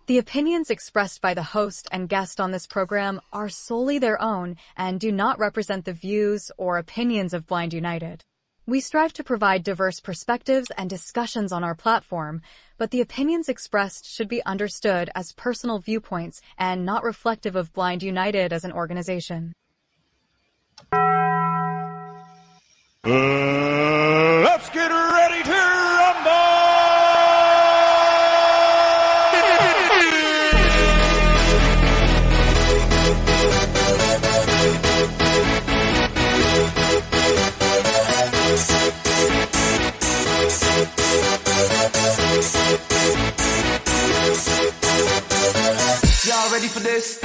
The opinions expressed by the host and guest on this program are solely their own and do not represent the views or opinions of Blind United. We strive to provide diverse perspectives and discussions on our platform, but the opinions expressed should be understood as personal viewpoints and not reflective of Blind United as an organization. Let's get ready to rumble! Y'all ready for this?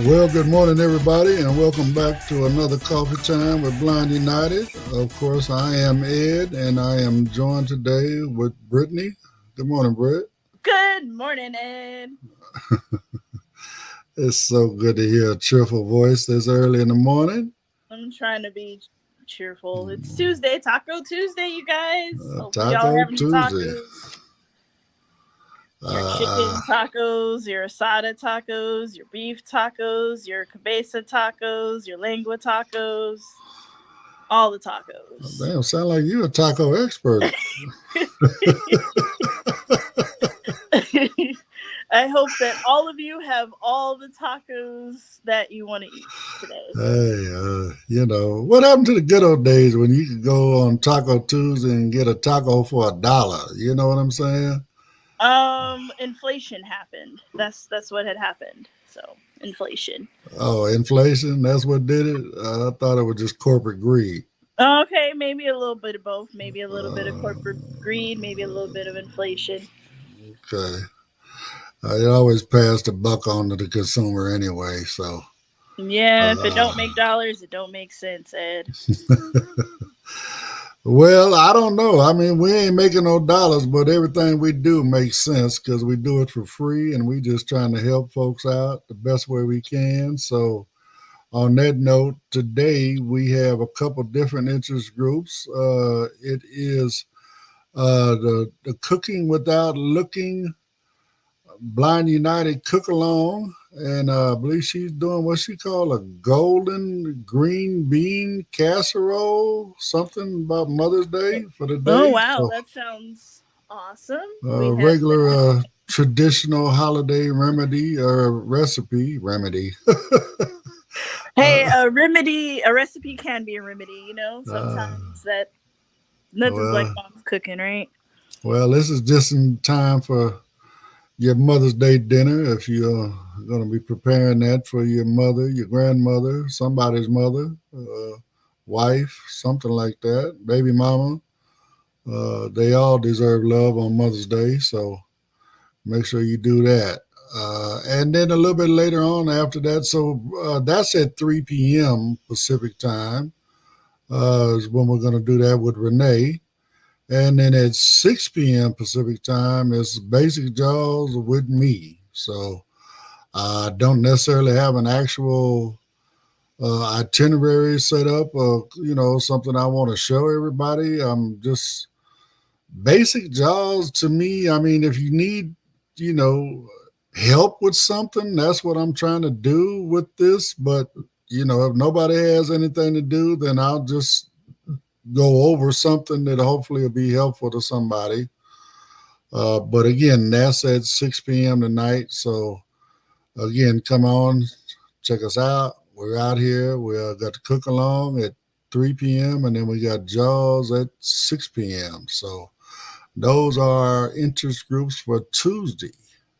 Well, good morning, everybody, and welcome back to another Coffee Time with Blind United. Of course, I am Ed, and I am joined today with Brittany. Good morning, Britt. Good morning, Ed. It's so good to hear a cheerful voice this early in the morning. I'm trying to be cheerful. It's Tuesday, Taco Tuesday, you guys. Taco y'all having Tuesday. Tacos. Your chicken tacos, your asada tacos, your beef tacos, your cabeza tacos, your lengua tacos, all the tacos. Damn, sound like you a taco expert. I hope that all of you have all the tacos that you want to eat today. Hey, what happened to the good old days when you could go on Taco Tuesday and get a taco for $1? You know what I'm saying? Inflation happened. That's what had happened. So inflation. Oh, inflation? That's what did it? I thought it was just corporate greed. Okay, maybe a little bit of both. Maybe a little bit of corporate greed. Maybe a little bit of inflation. Okay. It always passed the buck on to the consumer anyway. So. Yeah, if it don't make dollars, it don't make sense, Ed. Well, I don't know. I mean, we ain't making no dollars, but everything we do makes sense because we do it for free and we just trying to help folks out the best way we can. So on that note, today we have a couple different interest groups. It is the Cooking Without Looking Blind United Cook Along. And I believe she's doing what she called a golden green bean casserole, something about Mother's Day for the day. Oh, wow. So, that sounds awesome. Regular traditional holiday recipe. Hey, a recipe can be a remedy, sometimes that nothing's like mom's cooking, right? Well, this is just in time for your Mother's Day dinner, if you're going to be preparing that for your mother, your grandmother, somebody's mother, wife, something like that, baby mama. They all deserve love on Mother's Day, so make sure you do that. And then a little bit later on after that, so that's at 3 p.m. Pacific time, is when we're going to do that with Renee. And then at 6 p.m. Pacific time is Basic Jaws with me. So I don't necessarily have an actual itinerary set up of, something I want to show everybody. I'm just Basic Jaws to me. I mean, if you need, help with something, that's what I'm trying to do with this. But, if nobody has anything to do, then I'll just go over something that hopefully will be helpful to somebody. But again, that's at 6 p.m. tonight. So again, come on, check us out. We're out here. We got the cook along at 3 p.m. and then we got Jaws at 6 p.m. So Those are interest groups for Tuesday.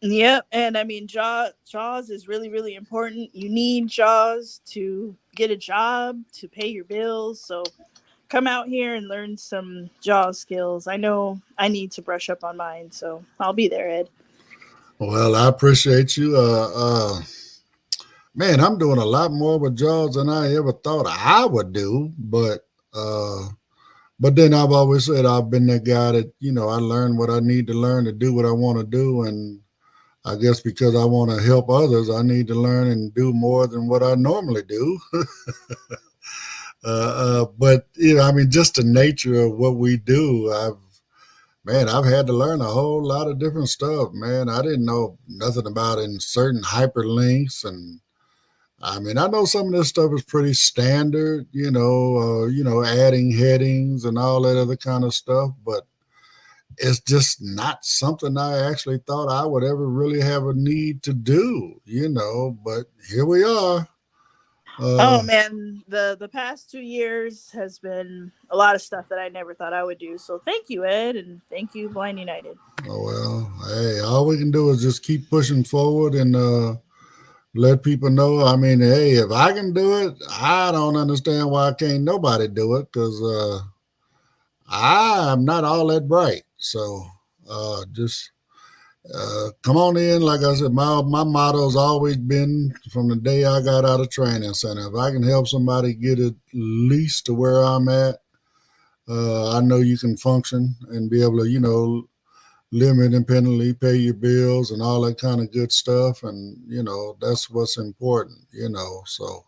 Yep, and I mean Jaws is really, really important. You need Jaws to get a job, to pay your bills. So come out here and learn some Jaws skills. I know I need to brush up on mine, so I'll be there, Ed. Well, I appreciate you. Man, I'm doing a lot more with Jaws than I ever thought I would do. But then I've always said I've been that guy that, I learn what I need to learn to do what I want to do. And I guess because I want to help others, I need to learn and do more than what I normally do. But, I mean, just the nature of what we do, I've had to learn a whole lot of different stuff, man. I didn't know nothing about inserting hyperlinks, and I mean, I know some of this stuff is pretty standard, adding headings and all that other kind of stuff, but it's just not something I actually thought I would ever really have a need to do, but here we are. Oh man, the past 2 years has been a lot of stuff that I never thought I would do. So thank you, Ed, and thank you, Blind United. Oh, well, hey, all we can do is just keep pushing forward and let people know. I mean, hey, if I can do it, I don't understand why can't nobody do it, because I'm not all that bright. So just come on in. Like I said, my motto's always been from the day I got out of training center. If I can help somebody get at least to where I'm at, I know you can function and be able to, live independently, pay your bills and all that kind of good stuff. And, that's what's important, so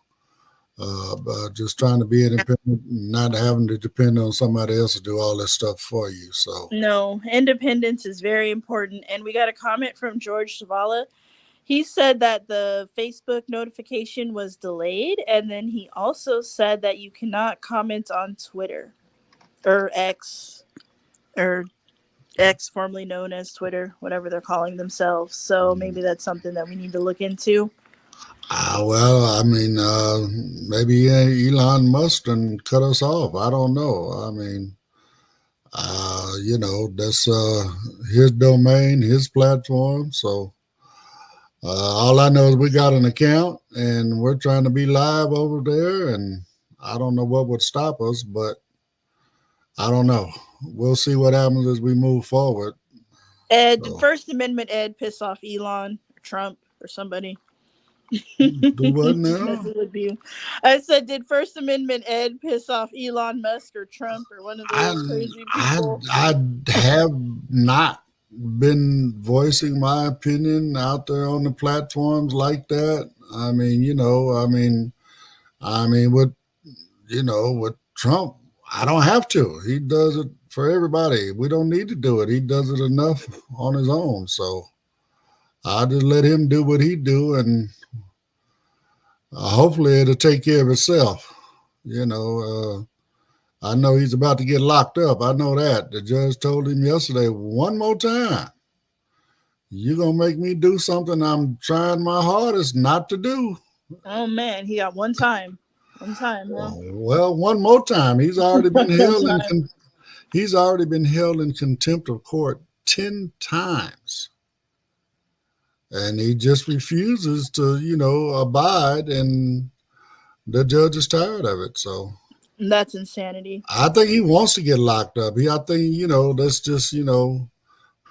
just trying to be independent and not having to depend on somebody else to do all this stuff for you. So No, independence is very important. And we got a comment from George Zavala. He said that the Facebook notification was delayed, and then he also said that you cannot comment on Twitter or X, formerly known as Twitter, whatever they're calling themselves. So maybe that's something that we need to look into. well, I mean, maybe Elon Musk and cut us off. I don't know. I mean, that's his domain, his platform. So all I know is we got an account and we're trying to be live over there. And I don't know what would stop us, but I don't know. We'll see what happens as we move forward. Ed, did First Amendment Ed piss off Elon or Trump or somebody? Do what now? I said, did First Amendment Ed piss off Elon Musk or Trump or one of those crazy people? I have not been voicing my opinion out there on the platforms like that. I mean, with Trump, I don't have to. He does it for everybody. We don't need to do it. He does it enough on his own. So I'll just let him do what he do, and hopefully it'll take care of itself. I know he's about to get locked up. I know that. The judge told him yesterday, one more time, you're going to make me do something I'm trying my hardest not to do. Oh, man. He got one time. One time, huh? Well, one more time. He's already been held in contempt of court 10 times. And he just refuses to, abide, and the judge is tired of it. So that's insanity. I think he wants to get locked up. I think, that's just,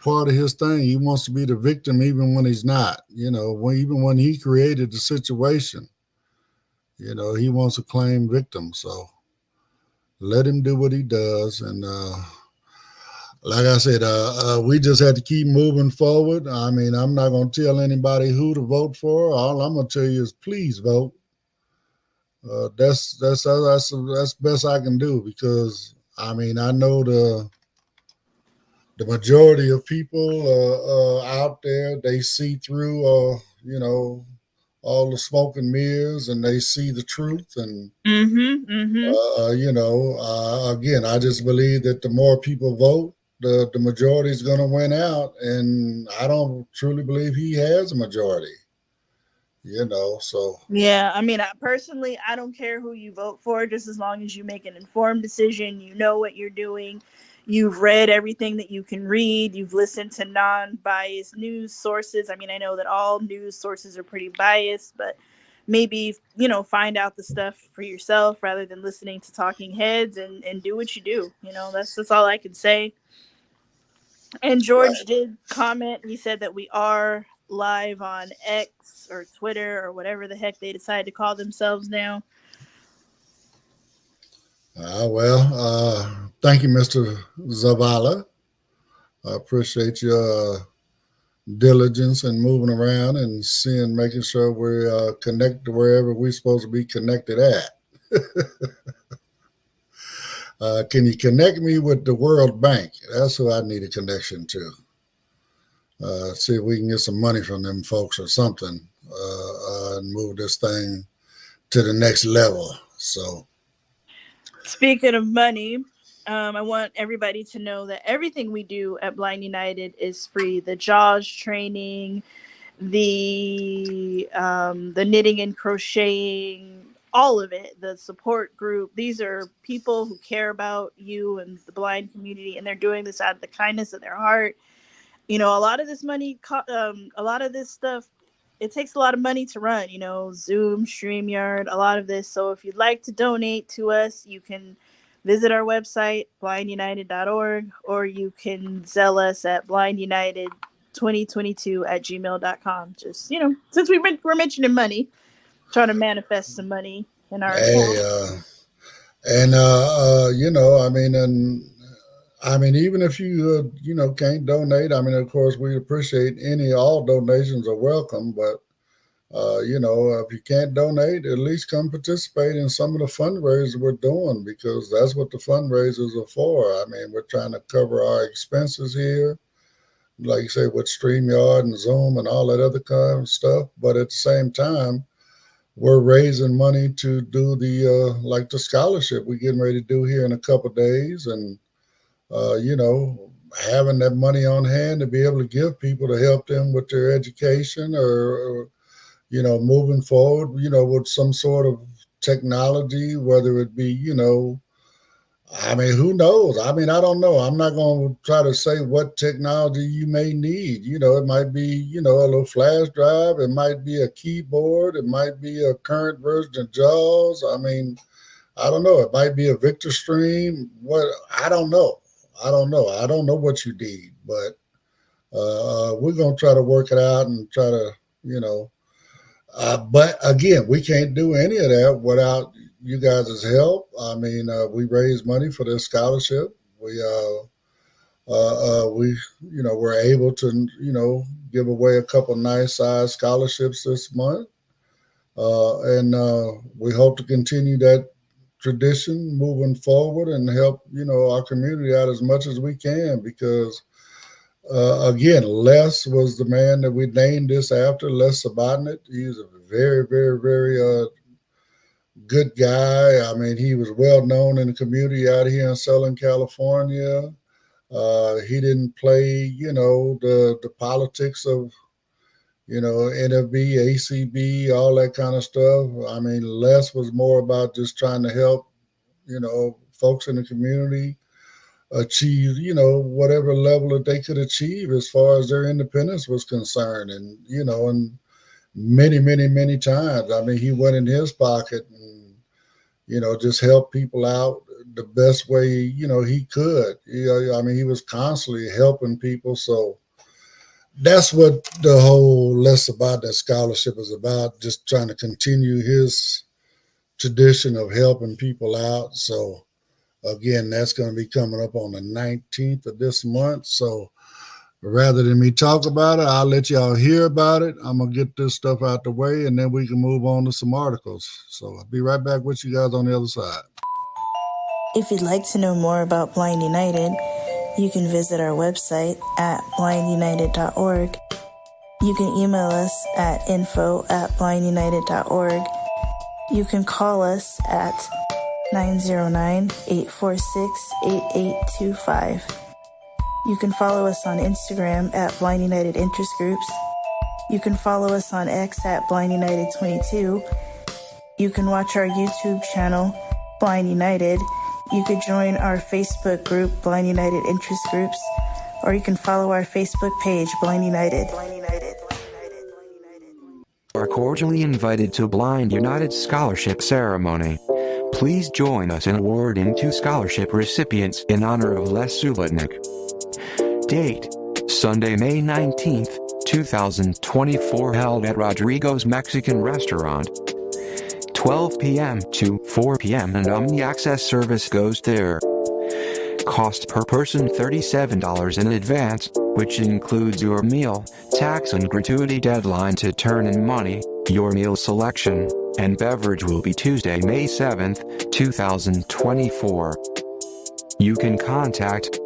part of his thing. He wants to be the victim even when he's not, even when he created the situation, he wants to claim victim. So let him do what he does. And like I said, we just had to keep moving forward. I mean, I'm not going to tell anybody who to vote for. All I'm going to tell you is please vote. That's best I can do, because I mean, I know the majority of people out there, they see through all the smoke and mirrors, and they see the truth. And again, I just believe that the more people vote, the majority is going to win out, and I don't truly believe he has a majority. So yeah, I mean, personally, I don't care who you vote for, just as long as you make an informed decision, you know what you're doing, You've read everything that you can read. You've listened to non-biased news sources. I mean, I know that all news sources are pretty biased, but maybe, find out the stuff for yourself rather than listening to talking heads, and do what you do. That's all I can say. And George did comment. He said that we are live on X or Twitter or whatever the heck they decide to call themselves now. Thank you, Mr. Zavala. I appreciate your diligence in moving around and making sure we're connected to wherever we're supposed to be connected at. Can you connect me with the World Bank? That's who I need a connection to. See if we can get some money from them folks or something, and move this thing to the next level. So, speaking of money, I want everybody to know that everything we do at Blind United is free. The JAWS training, the knitting and crocheting, all of it, the support group. These are people who care about you and the blind community, and they're doing this out of the kindness of their heart. A lot of this money, a lot of this stuff, it takes a lot of money to run, Zoom, StreamYard, a lot of this. So if you'd like to donate to us, you can visit our website, blindunited.org, or you can Zelle us at blindunited2022@gmail.com. Just, since we're mentioning money, trying to manifest some money in our account. Even if you, can't donate, of course, we appreciate all donations are welcome, but, if you can't donate, at least come participate in some of the fundraisers we're doing, because that's what the fundraisers are for. We're trying to cover our expenses here, like you say, with StreamYard and Zoom and all that other kind of stuff. But at the same time, we're raising money to do the scholarship we're getting ready to do here in a couple of days. And, having that money on hand to be able to give people to help them with their education or moving forward, with some sort of technology, whether it be, who knows? I don't know. I'm not going to try to say what technology you may need. It might be, a little flash drive. It might be a keyboard. It might be a current version of JAWS. I don't know. It might be a Victor Stream. I don't know. I don't know what you need, but we're going to try to work it out and try to, but again, we can't do any of that without you guys' help. We raise money for this scholarship. We're able to, give away a couple nice size scholarships this month. And we hope to continue that tradition moving forward and help, our community out as much as we can, because again, Les was the man that we named this after, Les Subotnick. He's a very, very, very good guy. He was well known in the community out here in Southern California. He didn't play, the politics of, NFB, ACB, all that kind of stuff. Les was more about just trying to help, folks in the community achieve, whatever level that they could achieve as far as their independence was concerned. And, and many, many, many times, he went in his pocket and, just helped people out the best way, he could. He was constantly helping people. So that's what the whole Les Subotnick scholarship is about, just trying to continue his tradition of helping people out. So again, that's going to be coming up on the 19th of this month. So rather than me talk about it, I'll let y'all hear about it. I'm going to get this stuff out the way, and then we can move on to some articles. So I'll be right back with you guys on the other side. If you'd like to know more about Blind United, you can visit our website at blindunited.org. You can email us at info@blindunited.org. You can call us at 909-846-8825. You can follow us on Instagram at Blind United Interest Groups. You can follow us on X at Blind United 22. You can watch our YouTube channel, Blind United. You could join our Facebook group, Blind United Interest Groups, or you can follow our Facebook page, Blind United. You are cordially invited to Blind United Scholarship Ceremony. Please join us in awarding 2 scholarship recipients in honor of Les Subotnick. Date: Sunday, May 19th, 2024, held at Rodrigo's Mexican Restaurant. 12 p.m. to 4 p.m. and Omni Access service goes there. Cost per person $37 in advance, which includes your meal, tax and gratuity. Deadline to turn in money, your meal selection, and beverage will be Tuesday, May 7th, 2024. You can contact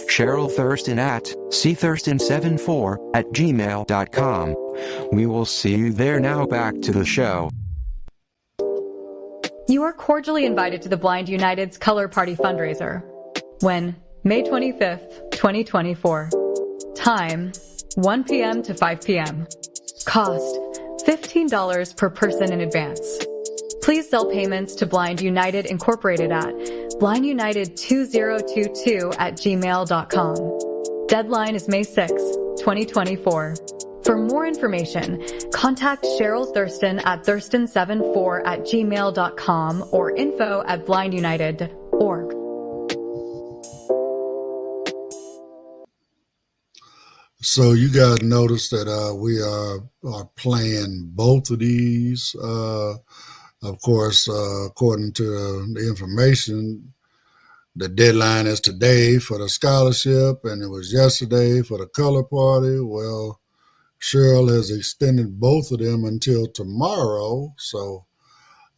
Cheryl Thurston at cthurston74@gmail.com. We will see you there. Now back to the show. You are cordially invited to the Blind United's Color Party fundraiser. When? May 25th, 2024. Time: 1 p.m. to 5 p.m. Cost: $15 per person in advance. Please sell payments to Blind United Incorporated at blindunited2022@gmail.com. Deadline is May 6, 2024. For more information, contact Cheryl Thurston at thurston74@gmail.com or info@blindunited.org. So you guys notice that we are playing both of these. Of course, according to the information, the deadline is today for the scholarship, and it was yesterday for the color party. Well, Cheryl has extended both of them until tomorrow. So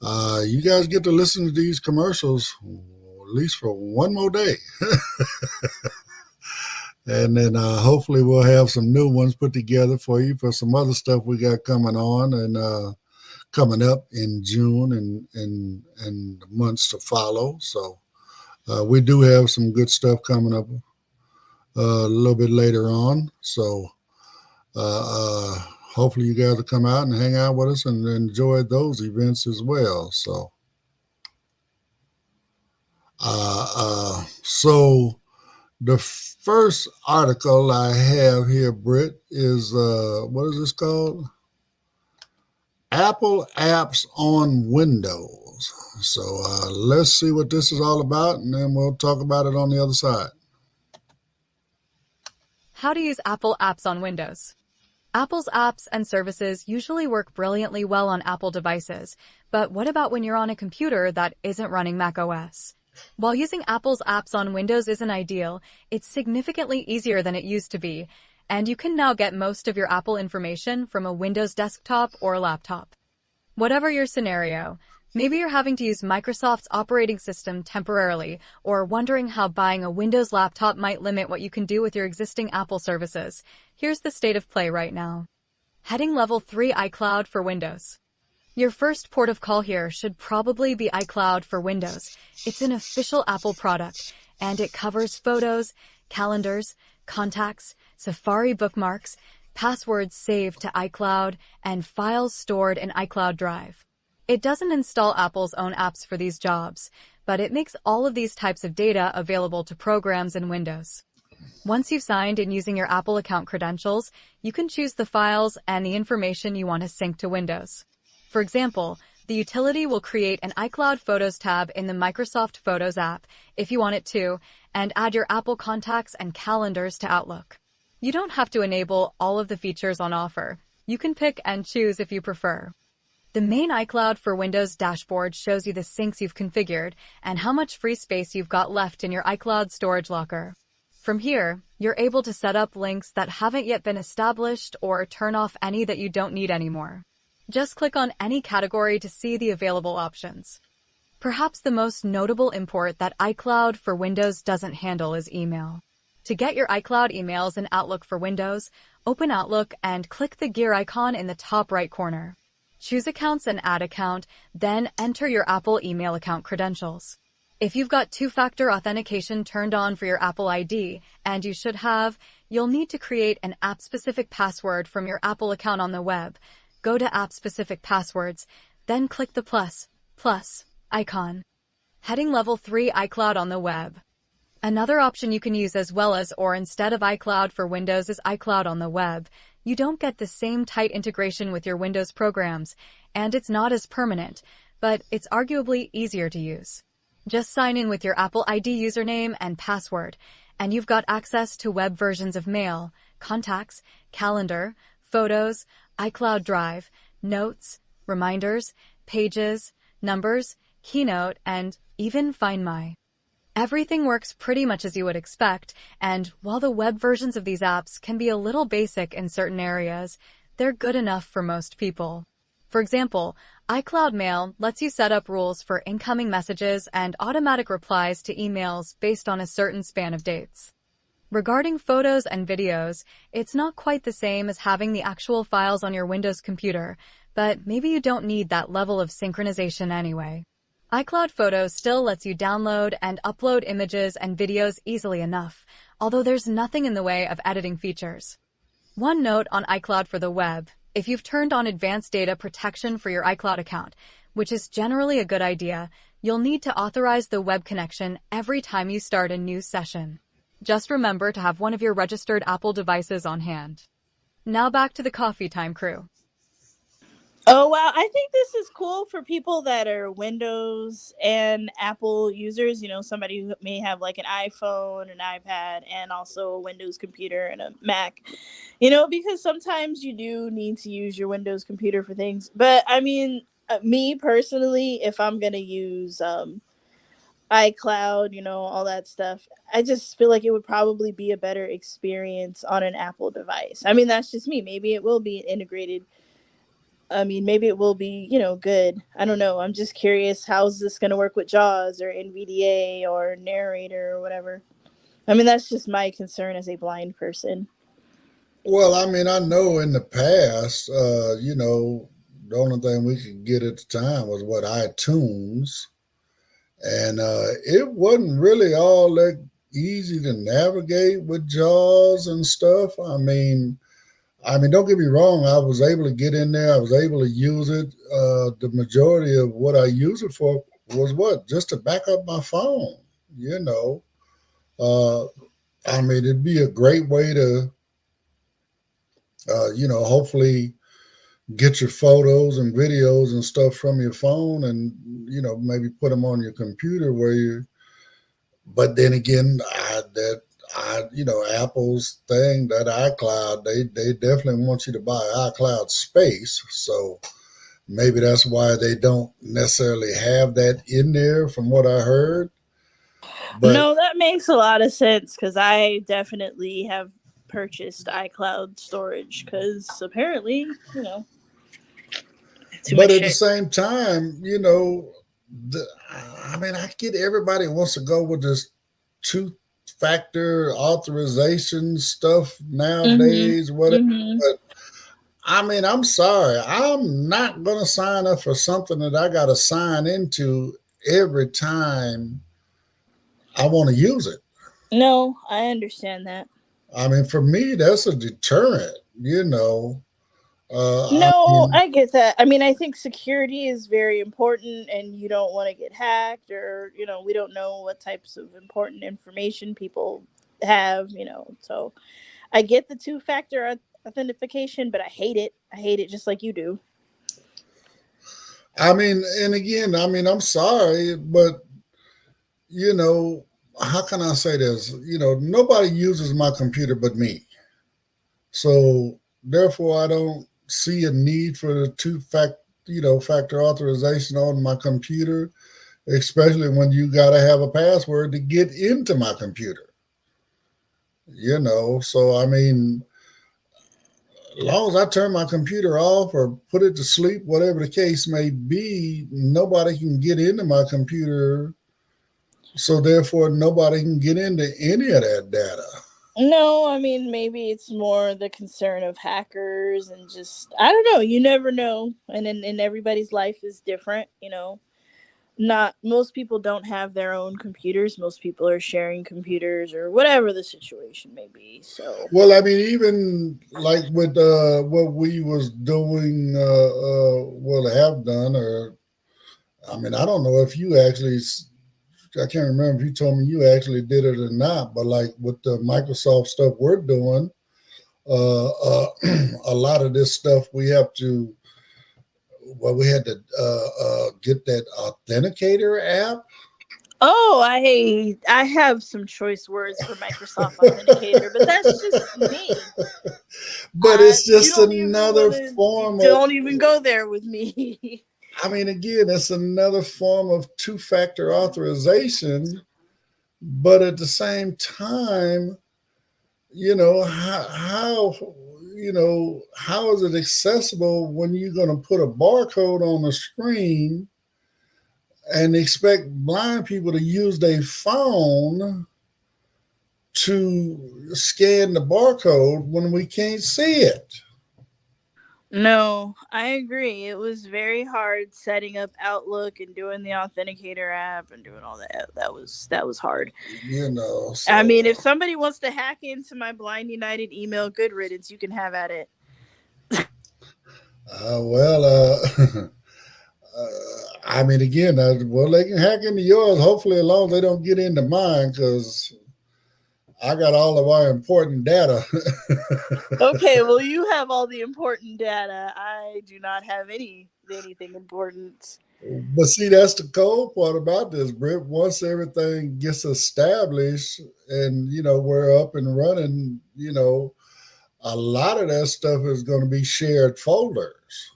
you guys get to listen to these commercials at least for one more day. And then hopefully we'll have some new ones put together for you for some other stuff we got coming on and coming up in June and the months to follow. So we do have some good stuff coming up a little bit later on. So hopefully you guys will come out and hang out with us and enjoy those events as well. So so the first article I have here, Britt, is what is this called? Apple apps on Windows. So let's see what this is all about, and then we'll talk about it on the other side. How to use Apple apps on Windows. Apple's apps and services usually work brilliantly well on Apple devices, but what about when you're on a computer that isn't running macOS? While using Apple's apps on Windows isn't ideal, it's significantly easier than it used to be, and you can now get most of your Apple information from a Windows desktop or laptop. Whatever your scenario, maybe you're having to use Microsoft's operating system temporarily, or wondering how buying a Windows laptop might limit what you can do with your existing Apple services. Here's the state of play right now. Heading Level 3 iCloud for Windows. Your first port of call here should probably be iCloud for Windows. It's an official Apple product, and it covers photos, calendars, contacts, Safari bookmarks, passwords saved to iCloud, and files stored in iCloud Drive. It doesn't install Apple's own apps for these jobs, but it makes all of these types of data available to programs in Windows. Once you've signed in using your Apple account credentials, you can choose the files and the information you want to sync to Windows. For example, the utility will create an iCloud Photos tab in the Microsoft Photos app, if you want it to, and add your Apple contacts and calendars to Outlook. You don't have to enable all of the features on offer. You can pick and choose if you prefer. The main iCloud for Windows dashboard shows you the syncs you've configured and how much free space you've got left in your iCloud storage locker. From here, you're able to set up links that haven't yet been established or turn off any that you don't need anymore. Just click on any category to see the available options. Perhaps the most notable import that iCloud for Windows doesn't handle is email. To get your iCloud emails in Outlook for Windows, open Outlook and click the gear icon in the top right corner. Choose Accounts and Add Account, then enter your Apple email account credentials. If you've got two-factor authentication turned on for your Apple ID, and you should have, you'll need to create an app-specific password from your Apple account on the web. Go to App-Specific Passwords, then click the plus icon. Heading Level 3 iCloud on the web. Another option you can use as well as or instead of iCloud for Windows is iCloud on the web. You don't get the same tight integration with your Windows programs, and it's not as permanent, but it's arguably easier to use. Just sign in with your Apple ID username and password, and you've got access to web versions of Mail, Contacts, Calendar, Photos, iCloud Drive, Notes, Reminders, Pages, Numbers, Keynote, and even Find My. Everything works pretty much as you would expect, and while the web versions of these apps can be a little basic in certain areas, they're good enough for most people. For example, iCloud Mail lets you set up rules for incoming messages and automatic replies to emails based on a certain span of dates. Regarding photos and videos, it's not quite the same as having the actual files on your Windows computer, but maybe you don't need that level of synchronization anyway. iCloud Photos still lets you download and upload images and videos easily enough, although there's nothing in the way of editing features. One note on iCloud for the web: if you've turned on advanced data protection for your iCloud account, which is generally a good idea, you'll need to authorize the web connection every time you start a new session. Just remember to have one of your registered Apple devices on hand. Now back to the coffee time crew. Oh, wow. I think this is cool for people that are Windows and Apple users. Somebody who may have like an iPhone, an iPad, and also a Windows computer and a Mac. Because sometimes you do need to use your Windows computer for things. But I mean, me personally, if I'm going to use iCloud, all that stuff, I just feel like it would probably be a better experience on an Apple device. I mean, that's just me. Maybe it will be integrated. Maybe it will be, good. I don't know. I'm just curious, how's this going to work with JAWS or NVDA or Narrator or whatever? I mean, that's just my concern as a blind person. Well, I mean, I know in the past, the only thing we could get at the time was iTunes. And it wasn't really all that easy to navigate with JAWS and stuff. I mean, don't get me wrong. I was able to get in there. I was able to use it. The majority of what I use it for was just to back up my phone. It'd be a great way to, hopefully get your photos and videos and stuff from your phone and, maybe put them on your computer but then again, Apple's thing, that iCloud, they definitely want you to buy iCloud space. So maybe that's why they don't necessarily have that in there from what I heard. But no, that makes a lot of sense because I definitely have purchased iCloud storage because apparently, but at the same time, I get everybody wants to go with this two-factor authorization stuff nowadays, whatever. Mm-hmm. But I'm sorry. I'm not going to sign up for something that I got to sign into every time I want to use it. No, I understand that. For me, that's a deterrent, I get that. I think security is very important and you don't want to get hacked or, we don't know what types of important information people have, so I get the two-factor authentication, but I hate it. I hate it just like you do. And again, I'm sorry, but, how can I say this? Nobody uses my computer but me. So therefore, I don't see a need for the two-factor authorization on my computer, especially when you got to have a password to get into my computer. So as long as I turn my computer off or put it to sleep, whatever the case may be, nobody can get into my computer. So therefore, nobody can get into any of that data. No, maybe it's more the concern of hackers and just, I don't know. You never know. And everybody's life is different, Not most people don't have their own computers. Most people are sharing computers or whatever the situation may be. So, well, even like with what we was doing, have done, or I don't know if you actually I can't remember if you told me you actually did it or not, but like with the Microsoft stuff we're doing, a lot of this stuff we have to, well, we had to get that Authenticator app. Oh, I have some choice words for Microsoft Authenticator, but that's just me. But it's You just don't even another wanna, form of, don't even go there with me. I mean, again, it's another form of two-factor authorization, but at the same time, how how is it accessible when you're going to put a barcode on the screen and expect blind people to use their phone to scan the barcode when we can't see it? No, I agree. It was very hard setting up Outlook and doing the Authenticator app and doing all that. That was hard. So, I mean, if somebody wants to hack into my Blind United email, good riddance. You can have at it. I mean, again, well, they can hack into yours, hopefully, as long as they don't get into mine, because I got all of our important data. Okay, well, you have all the important data. I do not have anything important. But see, that's the cold part about this, Britt. Once everything gets established and, we're up and running, a lot of that stuff is going to be shared folders.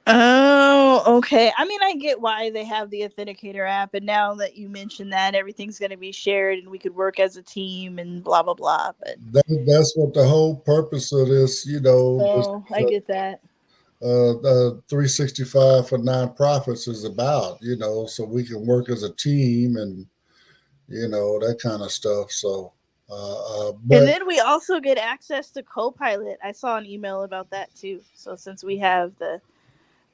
Oh, okay. I mean, I get why they have the Authenticator app, and now that you mention that, everything's going to be shared, and we could work as a team, and blah blah blah. But that's what the whole purpose of this, I get that. 365 for nonprofits is about, so we can work as a team and, that kind of stuff. So, but, and then we also get access to Copilot. I saw an email about that too. So since we have the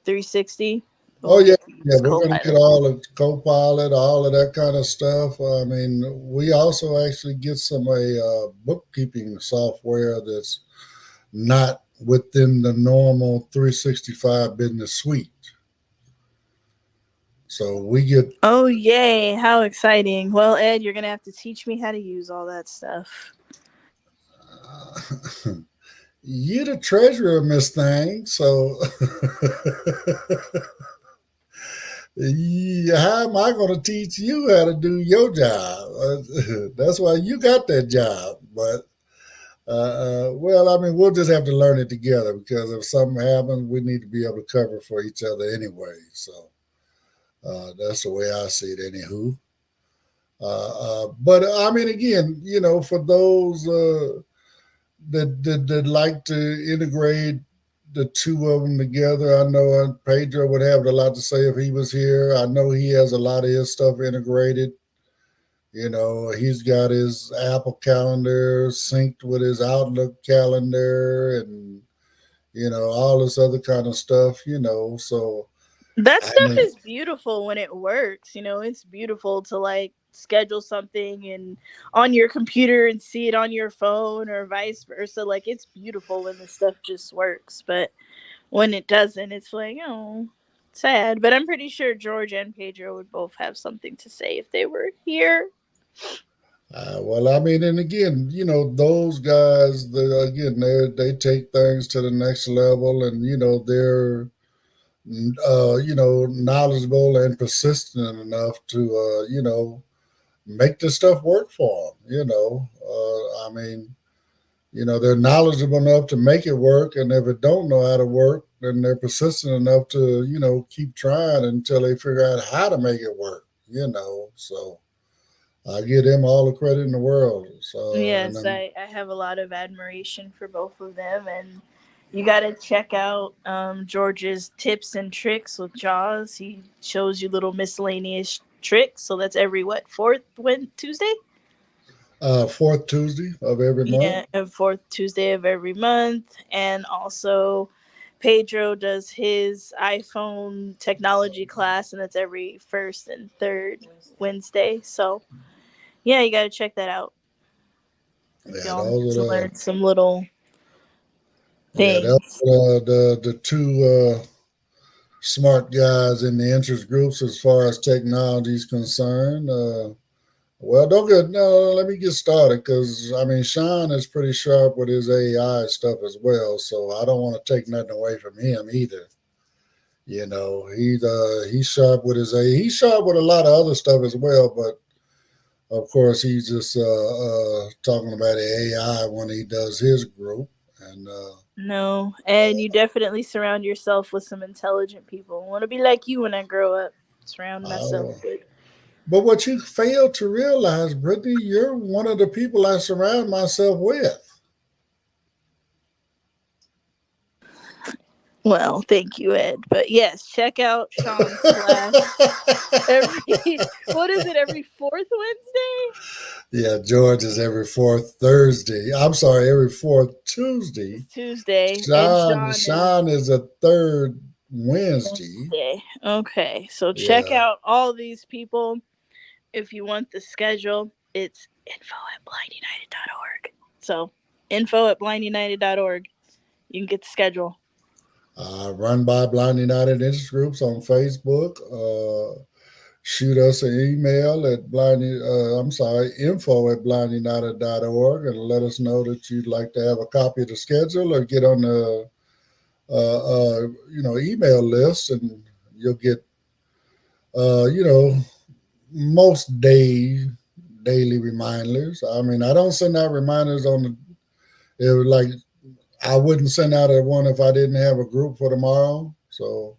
360. Oh yeah, we're going to get all of Copilot, all of that kind of stuff. I mean, we also actually get a bookkeeping software that's not within the normal 365 business suite. So we get. Oh yay! How exciting! Well, Ed, you're going to have to teach me how to use all that stuff. You're the treasurer of Miss Thing, so how am I going to teach you how to do your job? That's why you got that job. But well, I mean, we'll just have to learn it together, because if something happens, we need to be able to cover for each other anyway. So that's the way I see it, anywho. But I mean, again, for those that like to integrate the two of them together, I know Pedro would have a lot to say if he was here. I know he has a lot of his stuff integrated. He's got his Apple Calendar synced with his Outlook calendar, and all this other kind of stuff. So that stuff is beautiful when it works. It's beautiful to like schedule something and on your computer and see it on your phone, or vice versa. Like, it's beautiful when the stuff just works, but when it doesn't, it's like, oh, sad. But I'm pretty sure George and Pedro would both have something to say if they were here. Well, I mean, and again, those guys, they take things to the next level, and they're knowledgeable and persistent enough to make the stuff work for them. I mean, they're knowledgeable enough to make it work, and if it don't know how to work, then they're persistent enough to keep trying until they figure out how to make it work. So I give them all the credit in the world. So, yes, I have a lot of admiration for both of them, and you got to check out George's tips and tricks with Jaws. He shows you little miscellaneous tricks. So that's every fourth Tuesday? Fourth Tuesday of every month. Yeah, fourth Tuesday of every month. And also Pedro does his iPhone technology class, and that's every first and third Wednesday. So yeah, you got to check that out. Yeah, to learn some little things. Yeah, the two smart guys in the interest groups as far as technology is concerned. Well, don't get no. Let me get started because I mean Sean is pretty sharp with his AI stuff as well. So I don't want to take nothing away from him either. You know, he's sharp with his AI. He's sharp with a lot of other stuff as well. But of course, he's just talking about the AI when he does his group. And no, and you definitely surround yourself with some intelligent people. I want to be like you when I grow up. Surround myself with. But what you fail to realize, Brittany, you're one of the people I surround myself with. Well, thank you, Ed. But yes, check out Sean's class every fourth Wednesday? Yeah, George is every fourth Thursday. I'm sorry, every fourth Tuesday. It's Tuesday. Sean is a third Wednesday. Okay, so check out all these people. If you want the schedule, it's info@blindunited.org. So info@blindunited.org. You can get the schedule. Run by Blind United Interest Groups on Facebook. Shoot us an email at info@blindunited.org and let us know that you'd like to have a copy of the schedule or get on the email list, and you'll get most daily reminders. I mean, I don't send out reminders I wouldn't send out one if I didn't have a group for tomorrow. So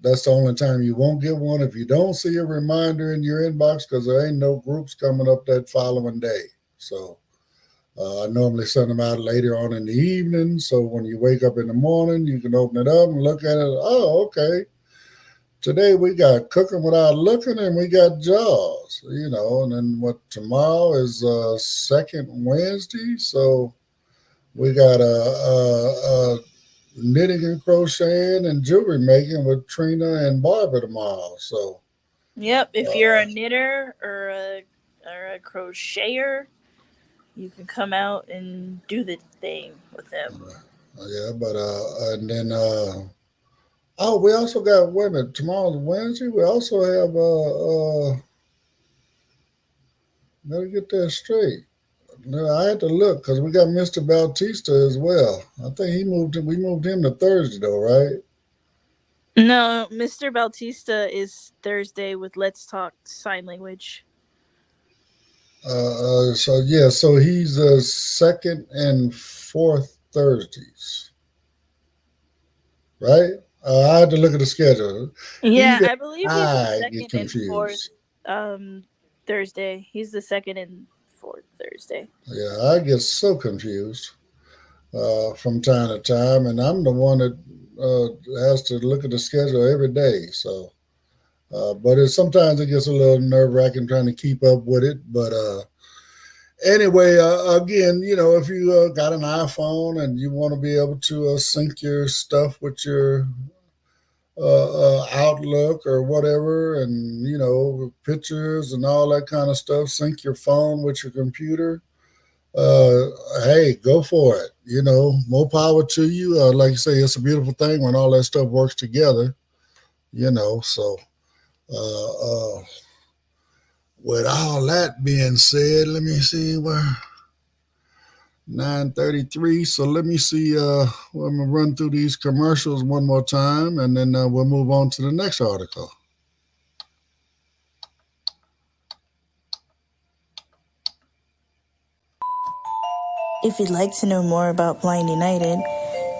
that's the only time you won't get one if you don't see a reminder in your inbox, because there ain't no groups coming up that following day. So I normally send them out later on in the evening. So when you wake up in the morning, you can open it up and look at it. Oh, okay. Today we got Cooking Without Looking and we got Jaws, and then tomorrow is second Wednesday. So we got knitting and crocheting and jewelry making with Trina and Barbara tomorrow. So, yep, if you're a knitter or a crocheter, you can come out and do the thing with them. Yeah, but and then we also got women. Tomorrow's Wednesday. We also have gotta get that straight. No, I had to look because we got Mr. Bautista as well. I think we moved him to Thursday though, right? No, Mr. Bautista is Thursday with Let's Talk Sign Language. So he's second and fourth Thursdays, right? I had to look at the schedule. Yeah, I believe he's the second and fourth Thursday. He's the second and fourth Thursday. Yeah, I get so confused from time to time, and I'm the one that has to look at the schedule every day. So, but sometimes it gets a little nerve-wracking trying to keep up with it. But anyway, again, if you got an iPhone and you want to be able to sync your stuff with your Outlook or whatever, and pictures and all that kind of stuff, sync your phone with your computer, hey, go for it. More power to you. Like you say, it's a beautiful thing when all that stuff works together. So with all that being said, let me see where 9:33. So let me see. I'm gonna run through these commercials one more time, and then we'll move on to the next article. If you'd like to know more about Blind United,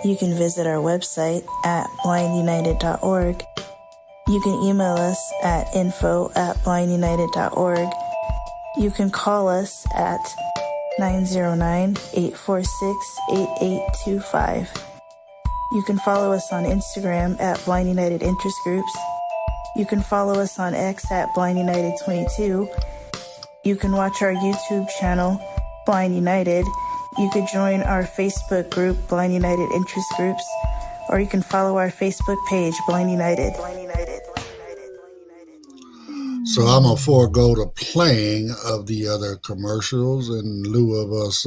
you can visit our website at blindunited.org. You can email us at info@blindunited.org. You can call us at 909-846-8825. You can follow us on Instagram at Blind United Interest Groups. You can follow us on X at Blind United 22. You can watch our YouTube channel, Blind United. You could join our Facebook group, Blind United Interest Groups, or you can follow our Facebook page, Blind United. So I'm going to forego the playing of the other commercials in lieu of us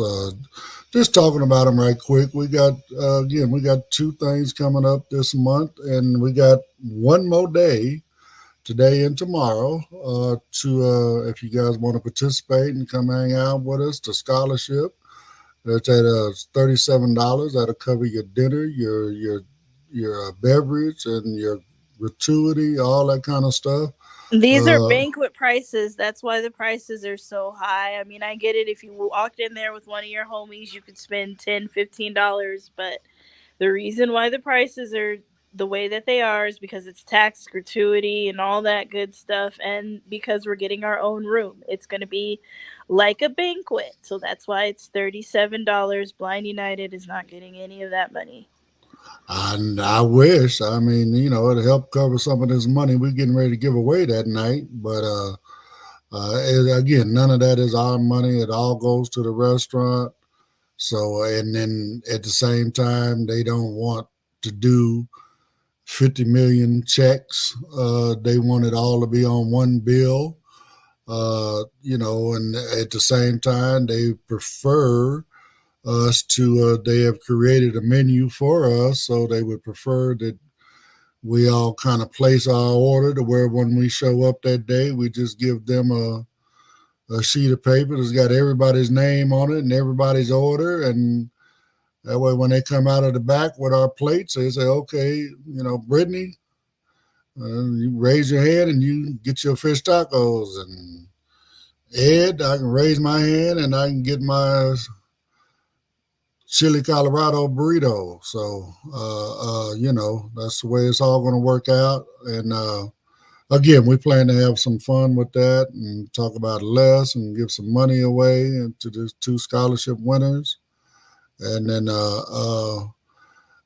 Just talking about them right quick. We got again, we got two things coming up this month, and we got one more day, today and tomorrow, to if you guys want to participate and come hang out with us, the scholarship. It's at $37. That'll cover your dinner, your beverage, and your gratuity, all that kind of stuff. These are Uh, banquet prices. That's why the prices are so high. I mean, I get it. If you walked in there with one of your homies, you could spend $10, $15. But the reason why the prices are the way that they are is because it's tax, gratuity, and all that good stuff. And because we're getting our own room, it's going to be like a banquet. So that's why it's $37. Blind United is not getting any of that money. And I wish, I mean, it'll help cover some of this money we're getting ready to give away that night. But again, none of that is our money. It all goes to the restaurant. So, and then at the same time, they don't want to do 50 million checks. They want it all to be on one bill. And at the same time, they prefer us to, they have created a menu for us. So they would prefer that we all kind of place our order to where when we show up that day, we just give them a sheet of paper that's got everybody's name on it and everybody's order. And that way, when they come out of the back with our plates, they say, okay, Brittany, you raise your hand and you get your fish tacos. And Ed, I can raise my hand and I can get my chili Colorado burrito. So, that's the way it's all going to work out. And again, we plan to have some fun with that and talk about less and give some money away to the two scholarship winners. And then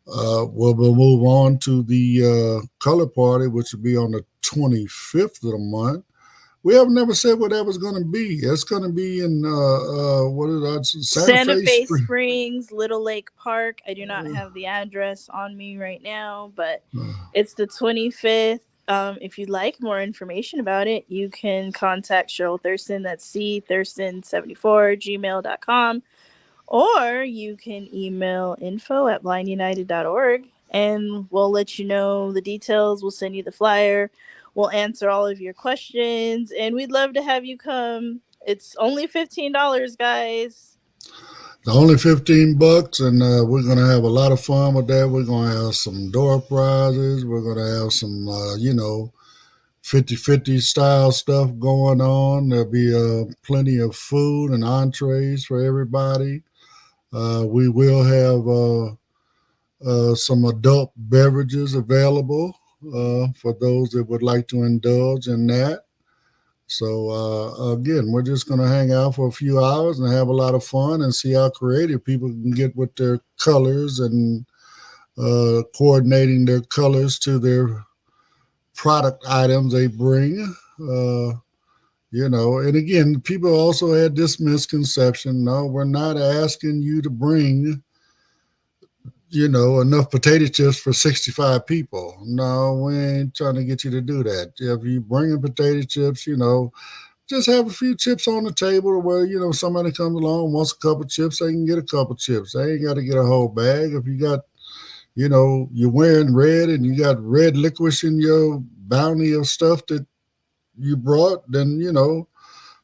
we'll move on to the color party, which will be on the 25th of the month. We have never said what that was going to be. It's going to be in what is that? Santa Fe Springs, Little Lake Park. I do not have the address on me right now, but it's the 25th. If you'd like more information about it, you can contact Cheryl Thurston. That's cthurston74@gmail.com. Or you can email info@blindunited.org and we'll let you know the details. We'll send you the flyer. We'll answer all of your questions. And we'd love to have you come. It's only $15, guys. It's only $15, and we're going to have a lot of fun with that. We're going to have some door prizes. We're going to have some, 50-50 style stuff going on. There'll be plenty of food and entrees for everybody. We will have some adult beverages available for those that would like to indulge in that. So again, we're just going to hang out for a few hours and have a lot of fun and see how creative people can get with their colors and coordinating their colors to their product items they bring. And again, people also had this misconception. No, we're not asking you to bring, enough potato chips for 65 people. No, we ain't trying to get you to do that. If you bring in potato chips, just have a few chips on the table where, somebody comes along, wants a couple chips, they can get a couple chips. They ain't got to get a whole bag. If you got, you're wearing red and you got red licorice in your bounty of stuff that you brought, then,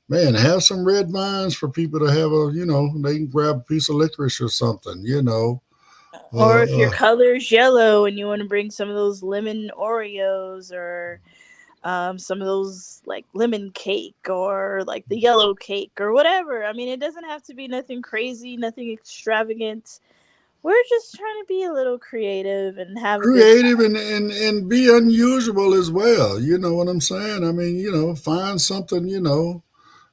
man, have some red vines for people to have they can grab a piece of licorice or something, Or if your color's yellow and you want to bring some of those lemon Oreos or some of those like lemon cake or like the yellow cake or whatever. I mean, it doesn't have to be nothing crazy, nothing extravagant. We're just trying to be a little creative and have creative and be unusual as well. You know what I'm saying? I mean, find something,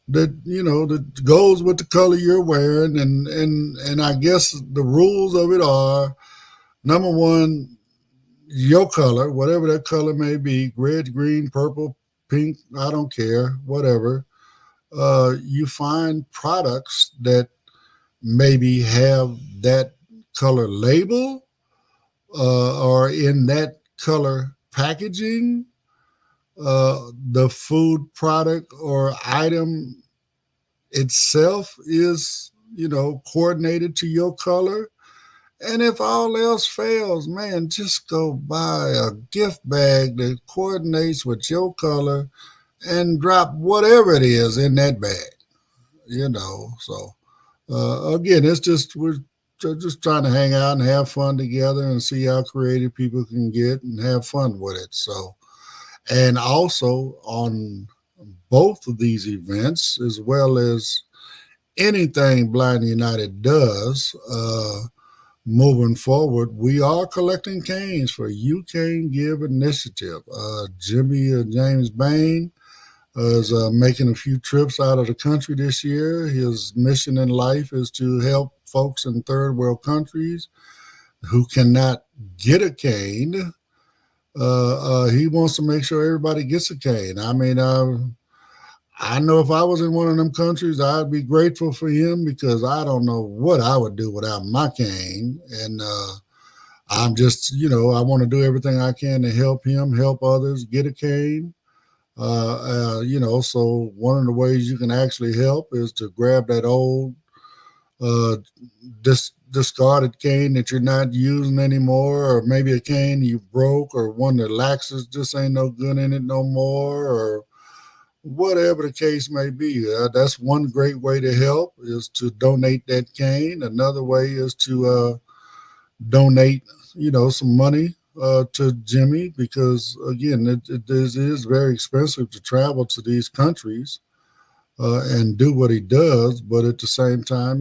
that that goes with the color you're wearing, and I guess the rules of it are: number one, your color, whatever that color may be, red, green, purple, pink, I don't care, whatever. You find products that maybe have that color label or in that color packaging. The food product or item itself is, coordinated to your color. And if all else fails, man, just go buy a gift bag that coordinates with your color and drop whatever it is in that bag, So, again, we're just trying to hang out and have fun together and see how creative people can get and have fun with it. So, and also on both of these events, as well as anything Blind United does, moving forward, we are collecting canes for You Can Give initiative. Jimmy James Bain is making a few trips out of the country this year. His mission in life is to help folks in third world countries who cannot get a cane. He wants to make sure everybody gets a cane. I mean, I know if I was in one of them countries, I'd be grateful for him because I don't know what I would do without my cane. And I'm just, I want to do everything I can to help him, help others get a cane. So one of the ways you can actually help is to grab that old discarded cane that you're not using anymore, or maybe a cane you broke, or one that laxes just ain't no good in it no more, or whatever the case may be. That's one great way to help, is to donate that cane. Another way is to donate, some money to Jimmy, because again, it is very expensive to travel to these countries and do what he does. But at the same time,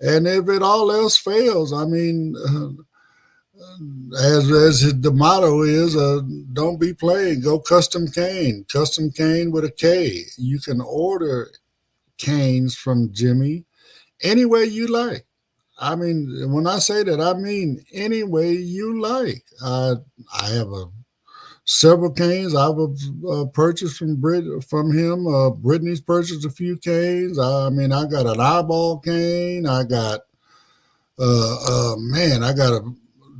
and if it all else fails, I mean, as the motto is, don't be playing, go custom cane with a K. You can order canes from Jimmy any way you like. I mean, when I say that, I mean any way you like. I have several canes I've purchased from him. Brittany's purchased a few canes. I mean, I got an eyeball cane. I got, the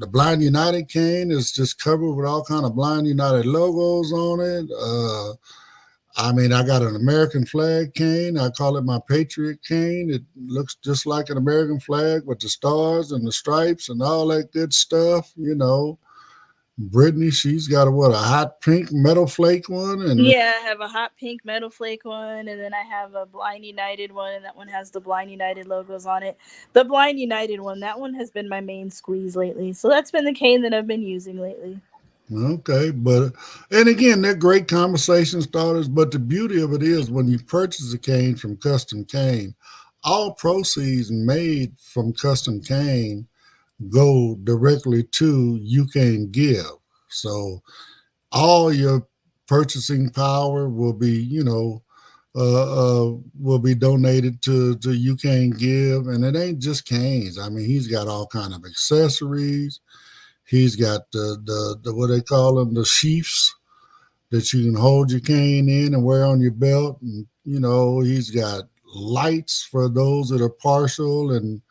Blind United cane is just covered with all kind of Blind United logos on it. I got an American flag cane. I call it my Patriot cane. It looks just like an American flag with the stars and the stripes and all that good stuff, Brittany, she's got a hot pink metal flake one? And yeah, I have a hot pink metal flake one, and then I have a Blind United one, and that one has the Blind United logos on it. The Blind United one, that one has been my main squeeze lately. So that's been the cane that I've been using lately. Okay, and again, they're great conversation starters, but the beauty of it is when you purchase a cane from Custom Cane, all proceeds made from Custom Cane go directly to You Can Give. So all your purchasing power will be, will be donated to You Can Give. And it ain't just canes. I mean, he's got all kind of accessories. He's got the what they call them, the sheaths that you can hold your cane in and wear on your belt. And, he's got lights for those that are partial and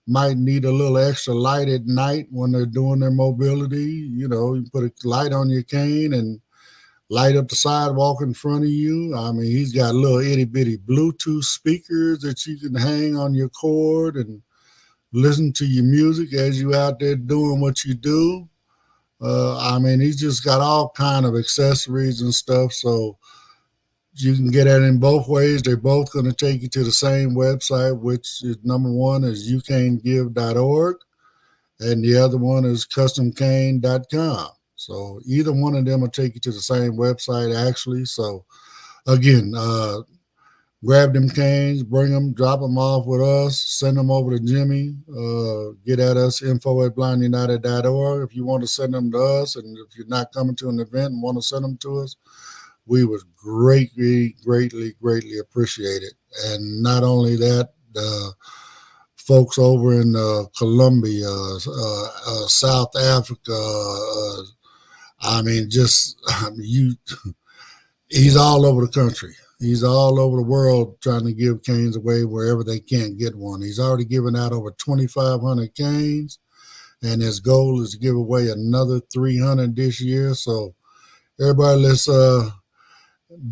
might need a little extra light at night when they're doing their mobility. You put a light on your cane and light up the sidewalk in front of you. I mean, he's got little itty bitty Bluetooth speakers that you can hang on your cord and listen to your music as you out there doing what you do. He's just got all kind of accessories and stuff. So you can get it in both ways. They're both going to take you to the same website, which is number one is youcangive.org, and the other one is customcane.com. So either one of them will take you to the same website, actually. So again, grab them canes, bring them, drop them off with us, send them over to Jimmy. Get at us, info@blindunited.org. If you want to send them to us, and if you're not coming to an event and want to send them to us, we would greatly appreciate it. And not only that, folks over in Colombia, South Africa, he's all over the country. He's all over the world trying to give canes away wherever they can't get one. He's already given out over 2,500 canes, and his goal is to give away another 300 this year. So everybody, let's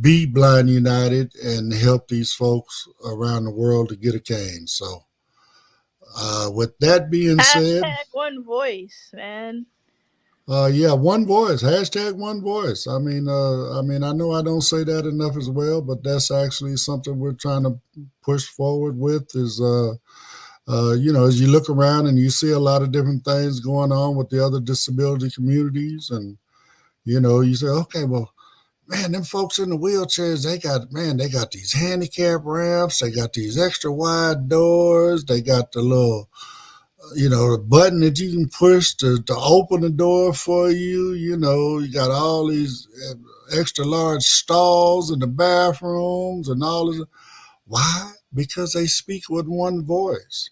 be Blind United and help these folks around the world to get a cane. So with that being said, Hashtag one voice, man. yeah, one voice. Hashtag one voice. I mean, I know I don't say that enough as well, but that's actually something we're trying to push forward with. Is as you look around and you see a lot of different things going on with the other disability communities, and you say, okay, well, man, them folks in the wheelchairs, they got these handicap ramps, they got these extra wide doors, they got the little the button that you can push to open the door for you. You got all these extra large stalls in the bathrooms and all of it. Why? Because they speak with one voice.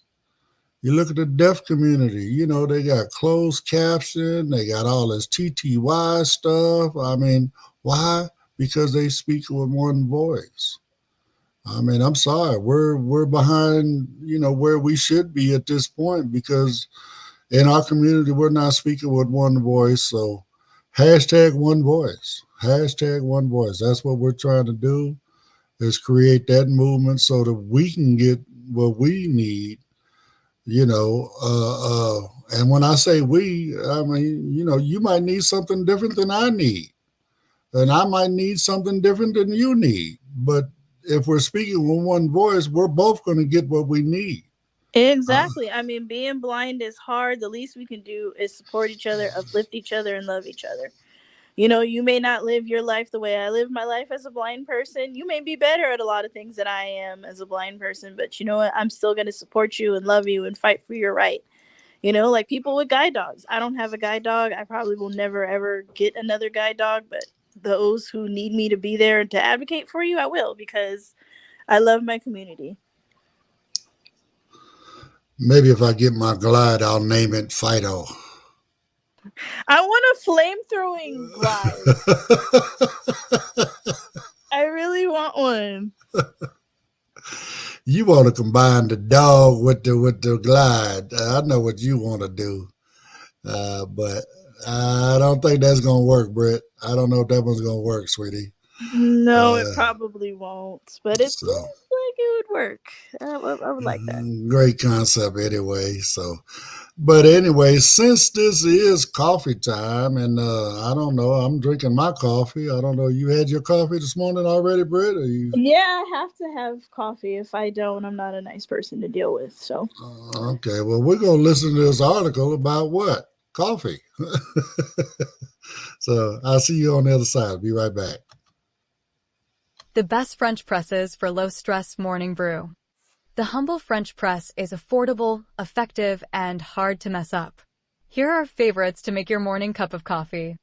You look at the deaf community, they got closed caption, they got all this TTY stuff. I mean, why? Because they speak with one voice. I mean, I'm sorry, we're behind, where we should be at this point, because in our community we're not speaking with one voice. So hashtag one voice. Hashtag one voice. That's what we're trying to do, is create that movement so that we can get what we need, and when I say we, I mean, you might need something different than I need, and I might need something different than you need. But if we're speaking with one voice, we're both going to get what we need. Exactly. I mean, being blind is hard. The least we can do is support each other, uplift each other, and love each other. You may not live your life the way I live my life as a blind person. You may be better at a lot of things than I am as a blind person, but you know what? I'm still going to support you and love you and fight for your right. Like people with guide dogs. I don't have a guide dog. I probably will never, ever get another guide dog, but those who need me to be there to advocate for you, I will, because I love my community. Maybe if I get my glide, I'll name it Fido. I want a flame-throwing glide. I really want one. You want to combine the dog with the glide. I know what you want to do, but I don't think that's gonna work, Britt. I don't know if that one's gonna work, sweetie. No, it probably won't. But it seems like it would work. I would like that. Great concept, anyway. But anyway, since this is coffee time, and I don't know, I'm drinking my coffee. I don't know, you had your coffee this morning already, Britt? Yeah, I have to have coffee. If I don't, I'm not a nice person to deal with. So. Okay, well, we're going to listen to this article about what? Coffee. So I'll see you on the other side. Be right back. The best French presses for low-stress morning brew. The Humble French Press is affordable, effective, and hard to mess up. Here are favorites to make your morning cup of coffee.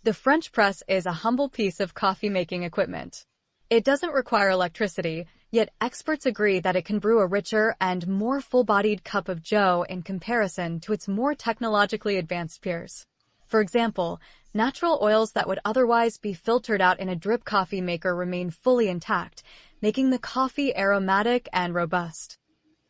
The French press is a humble piece of coffee-making equipment. It doesn't require electricity, yet experts agree that it can brew a richer and more full-bodied cup of joe in comparison to its more technologically advanced peers. For example, natural oils that would otherwise be filtered out in a drip coffee maker remain fully intact, making the coffee aromatic and robust.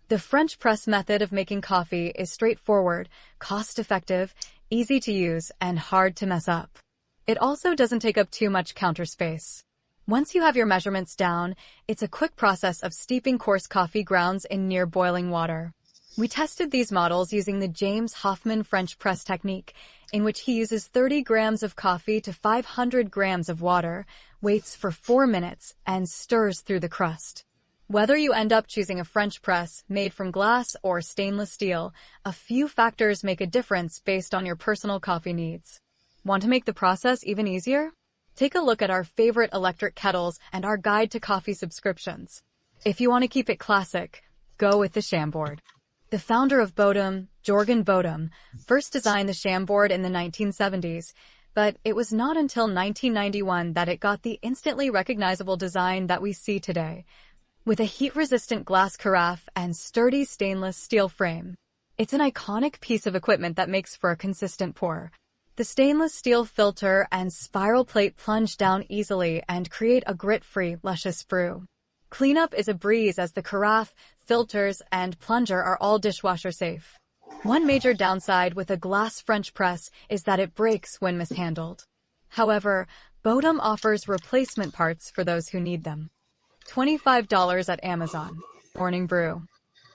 The French press method of making coffee is straightforward, cost-effective, easy to use, and hard to mess up. It also doesn't take up too much counter space. Once you have your measurements down, it's a quick process of steeping coarse coffee grounds in near boiling water. We tested these models using the James Hoffman French press technique, in which he uses 30 grams of coffee to 500 grams of water, waits for 4 minutes, and stirs through the crust. Whether you end up choosing a French press made from glass or stainless steel, a few factors make a difference based on your personal coffee needs. Want to make the process even easier? Take a look at our favorite electric kettles and our guide to coffee subscriptions. If you want to keep it classic, go with the Chambord. The founder of Bodum, Jorgen Bodum, first designed the Chambord in the 1970s, but it was not until 1991 that it got the instantly recognizable design that we see today, with a heat-resistant glass carafe and sturdy stainless steel frame. It's an iconic piece of equipment that makes for a consistent pour. The stainless steel filter and spiral plate plunge down easily and create a grit-free, luscious brew. Cleanup is a breeze as the carafe, filters, and plunger are all dishwasher safe. One major downside with a glass French press is that it breaks when mishandled. However, Bodum offers replacement parts for those who need them. $25 at Amazon. Morning Brew.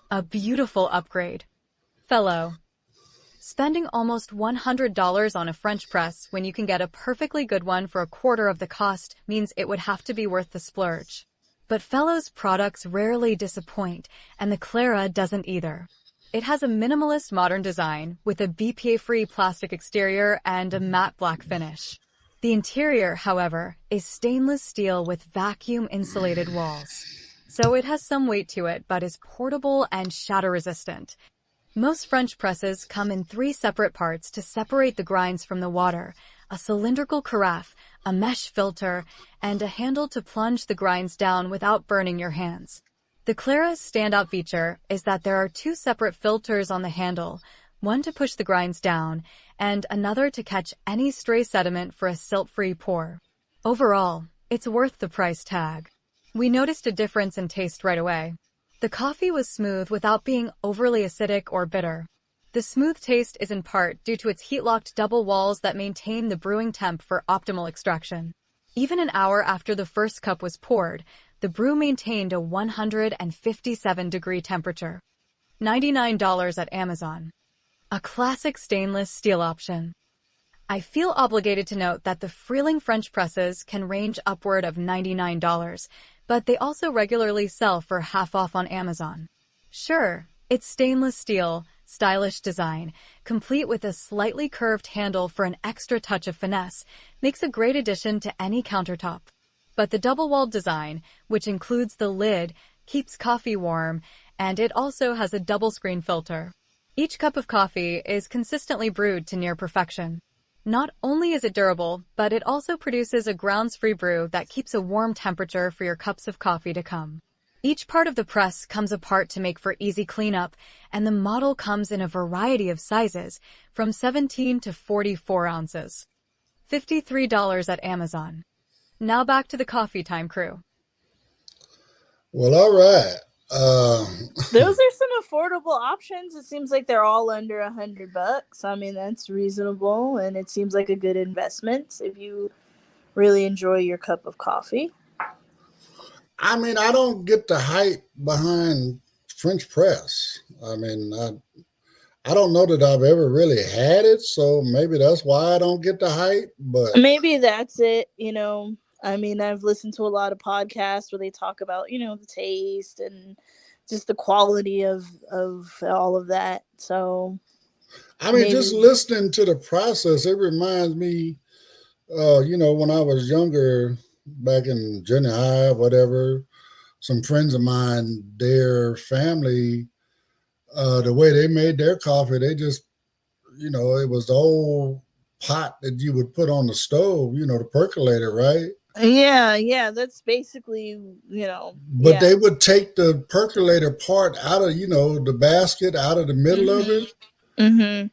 A beautiful upgrade. Fellow. Spending almost $100 on a French press when you can get a perfectly good one for a quarter of the cost means it would have to be worth the splurge. But Fellow's products rarely disappoint, and the Clara doesn't either. It has a minimalist modern design with a BPA-free plastic exterior and a matte black finish. The interior, however, is stainless steel with vacuum-insulated walls. So it has some weight to it, but is portable and shatter-resistant. Most French presses come in 3 separate parts to separate the grinds from the water: a cylindrical carafe, a mesh filter, and a handle to plunge the grinds down without burning your hands. The Clara's standout feature is that there are 2 separate filters on the handle, one to push the grinds down, and another to catch any stray sediment for a silt-free pour. Overall, it's worth the price tag. We noticed a difference in taste right away. The coffee was smooth without being overly acidic or bitter. The smooth taste is in part due to its heat-locked double walls that maintain the brewing temp for optimal extraction. Even an hour after the first cup was poured, the brew maintained a 157-degree temperature. $99 at Amazon. A classic stainless steel option. I feel obligated to note that the Freeling French presses can range upward of $99, but they also regularly sell for half off on Amazon. Sure, it's stainless steel, stylish design, complete with a slightly curved handle for an extra touch of finesse, makes a great addition to any countertop. But the double-walled design, which includes the lid, keeps coffee warm, and it also has a double-screen filter. Each cup of coffee is consistently brewed to near perfection. Not only is it durable, but it also produces a grounds-free brew that keeps a warm temperature for your cups of coffee to come. Each part of the press comes apart to make for easy cleanup, and the model comes in a variety of sizes, from 17 to 44 ounces. $53 at Amazon. Now back to the Coffee Time crew. Well, all right. Those are some affordable options. It seems like they're all under $100. I mean, that's reasonable, and it seems like a good investment if you really enjoy your cup of coffee. I mean, I don't get the hype behind French press. I mean, I don't know that I've ever really had it, so maybe that's why I don't get the hype. But maybe that's it. I mean, I've listened to a lot of podcasts where they talk about, the taste and just the quality of all of that. So, I mean, just listening to the process, it reminds me, when I was younger, back in junior high, whatever, some friends of mine, their family, the way they made their coffee, they just, it was the old pot that you would put on the stove, the percolator, right? Yeah, that's basically, But they would take the percolator part out of, the basket out of the middle of it. Mm-hmm.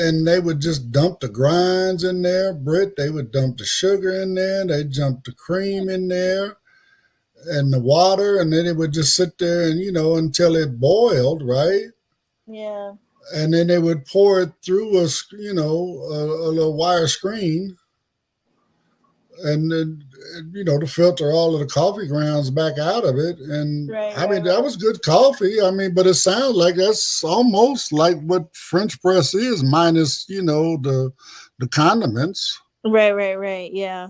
And they would just dump the grinds in there, Britt. They would dump the sugar in there. They dump the cream in there and the water. And then it would just sit there and, until it boiled, right? Yeah. And then they would pour it through a little wire screen. And then, to filter all of the coffee grounds back out of it. And that was good coffee. I mean, but it sounds like that's almost like what French press is, minus, the condiments. Right. Yeah.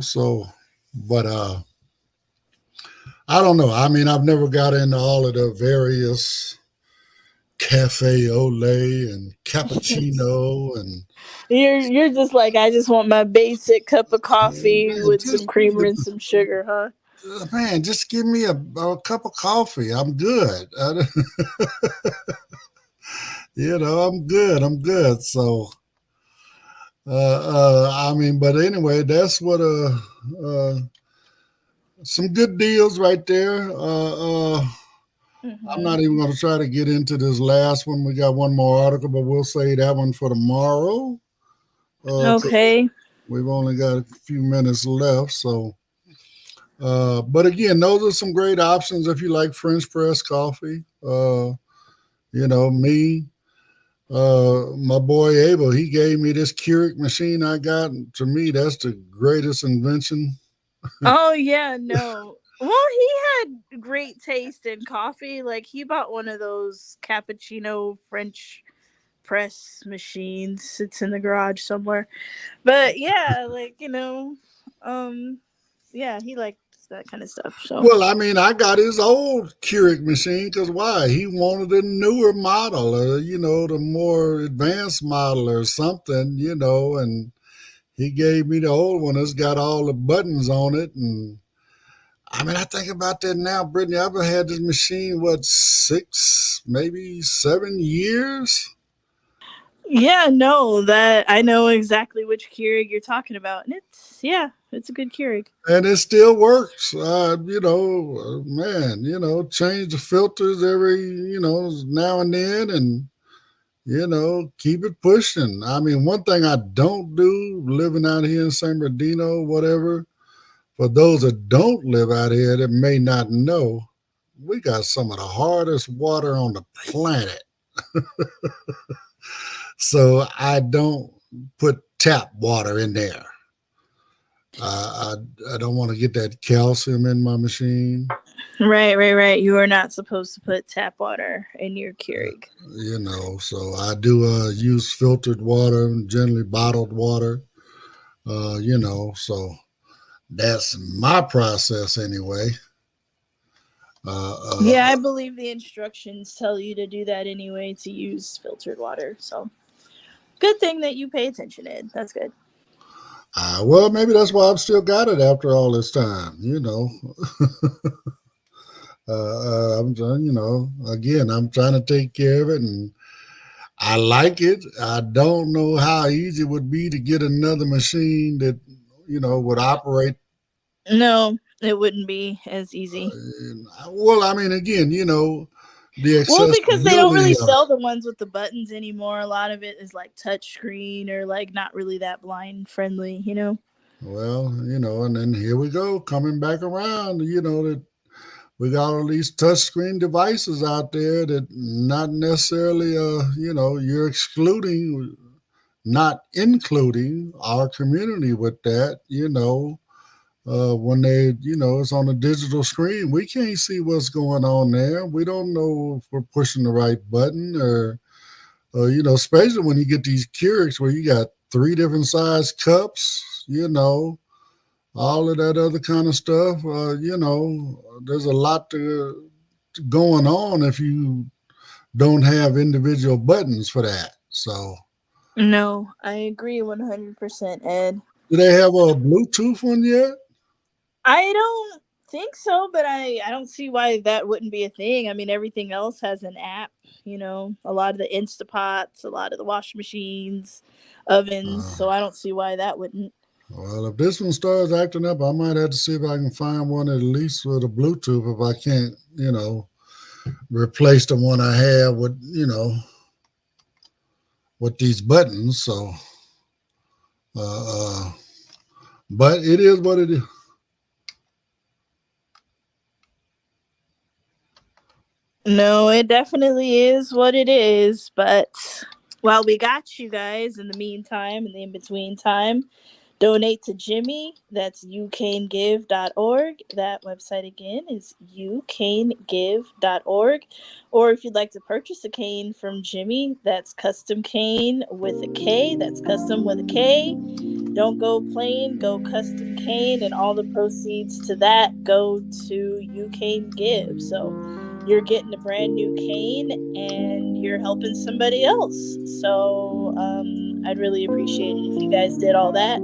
So, but I don't know. I mean, I've never got into all of the various cafe au lait and cappuccino and you're just like, I just want my basic cup of coffee with some creamer and some sugar, huh? Man, just give me a cup of coffee. I'm good. I'm good. So I mean, but anyway, that's what some good deals right there. I'm not even going to try to get into this last one. We got one more article, but we'll save that one for tomorrow. Okay. We've only got a few minutes left. So, but again, those are some great options if you like French press coffee. Me, My boy Abel, he gave me this Keurig machine I got. To me, that's the greatest invention. Oh yeah, no. Well, he had great taste in coffee. Like he bought one of those cappuccino French press machines. It's in the garage somewhere. But yeah, like, yeah, he liked that kind of stuff. So Well, I mean, I got his old Keurig machine because why? He wanted a newer model, or the more advanced model or something, and he gave me the old one that's got all the buttons on it. And I mean, I think about that now, Brittany. I've had this machine, what, 6, maybe 7 years? yeah, no, that I know exactly which Keurig you're talking about. And it's a good Keurig. And it still works. Man, change the filters every, now and then, and keep it pushing. I mean, one thing I don't do living out here in San Bernardino, whatever, for those that don't live out here that may not know, we got some of the hardest water on the planet. So I don't put tap water in there. I don't want to get that calcium in my machine. Right. You are not supposed to put tap water in your Keurig. So I do use filtered water, generally bottled water, so that's my process anyway. Yeah, I believe the instructions tell you to do that anyway, to use filtered water. So good thing that you pay attention, Ed. That's good. Well, maybe that's why I've still got it after all this time, I'm trying, again, I'm trying to take care of it, and I like it. I don't know how easy it would be to get another machine that, would operate. No, it wouldn't be as easy. Well, I mean, again, the accessibility. Well, because they don't really sell the ones with the buttons anymore. A lot of it is like touch screen or like not really that blind friendly, Well, and then here we go, coming back around, that we got all these touchscreen devices out there that not necessarily, you're excluding, not including our community with that, when they, it's on a digital screen, we can't see what's going on there. We don't know if we're pushing the right button or especially when you get these Keurigs where you got 3 different size cups, all of that other kind of stuff. There's a lot going on if you don't have individual buttons for that. So, no, I agree 100%, Ed. Do they have a Bluetooth one yet? I don't think so, but I don't see why that wouldn't be a thing. I mean, everything else has an app, a lot of the Instapots, a lot of the washing machines, ovens. So I don't see why that wouldn't. Well, if this one starts acting up, I might have to see if I can find one at least with a Bluetooth if I can't, replace the one I have with, with these buttons. So, but it is what it is. No, it definitely is what it is. But while we got you guys in the meantime, in the in-between time, donate to Jimmy. That's youcangive.org. That website again is youcangive.org. Or if you'd like to purchase a cane from Jimmy, that's Custom Cane with a K. That's custom with a K. Don't go plain, go Custom Cane, and all the proceeds to that go to You Cane Give. So you're getting a brand new cane and you're helping somebody else. So I'd really appreciate it if you guys did all that.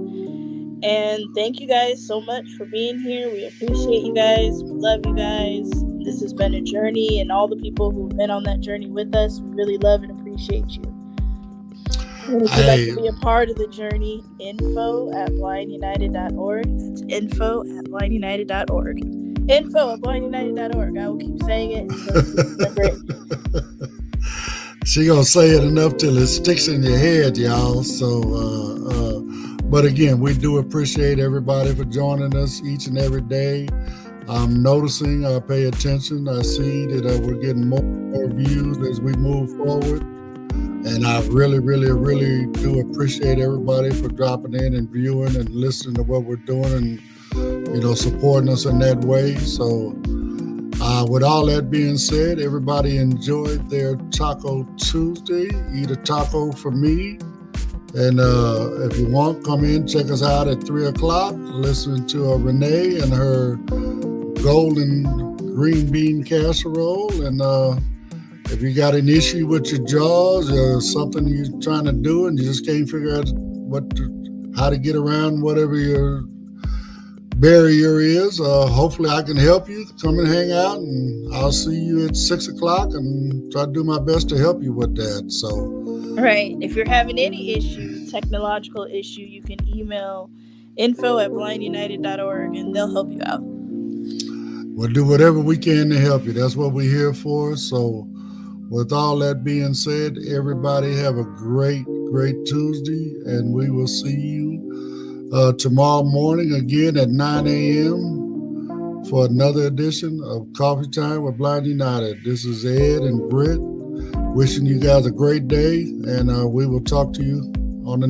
And thank you guys so much for being here. We appreciate you guys. We love you guys. This has been a journey, and all the people who've been on that journey with us, we really love and appreciate you. And if you'd like to be a part of the journey, info@blindunited.org. That's info@blindunited.org. info@blindunited.org. I will keep saying it until you remember it. She gonna say it enough till it sticks in your head, y'all. So, but again, we do appreciate everybody for joining us each and every day. I'm noticing, I pay attention. I see that we're getting more views as we move forward. And I really, really, really do appreciate everybody for dropping in and viewing and listening to what we're doing and, supporting us in that way. So with all that being said, everybody enjoyed their Taco Tuesday. Eat a taco for me. And if you want, come in, check us out at 3 o'clock, listening to Renee and her golden green bean casserole. And if you got an issue with your jaws or something you're trying to do and you just can't figure out how to get around whatever your barrier is, hopefully I can help you. Come and hang out, and I'll see you at 6 o'clock and try to do my best to help you with that. So, right. If you're having any issue, technological issue, you can email info@blindunited.org and they'll help you out. We'll do whatever we can to help you. That's what we're here for. So with all that being said, everybody have a great, great Tuesday, and we will see you tomorrow morning again at 9 a.m. for another edition of Coffee Time with Blind United. This is Ed and Britt wishing you guys a great day, and we will talk to you on the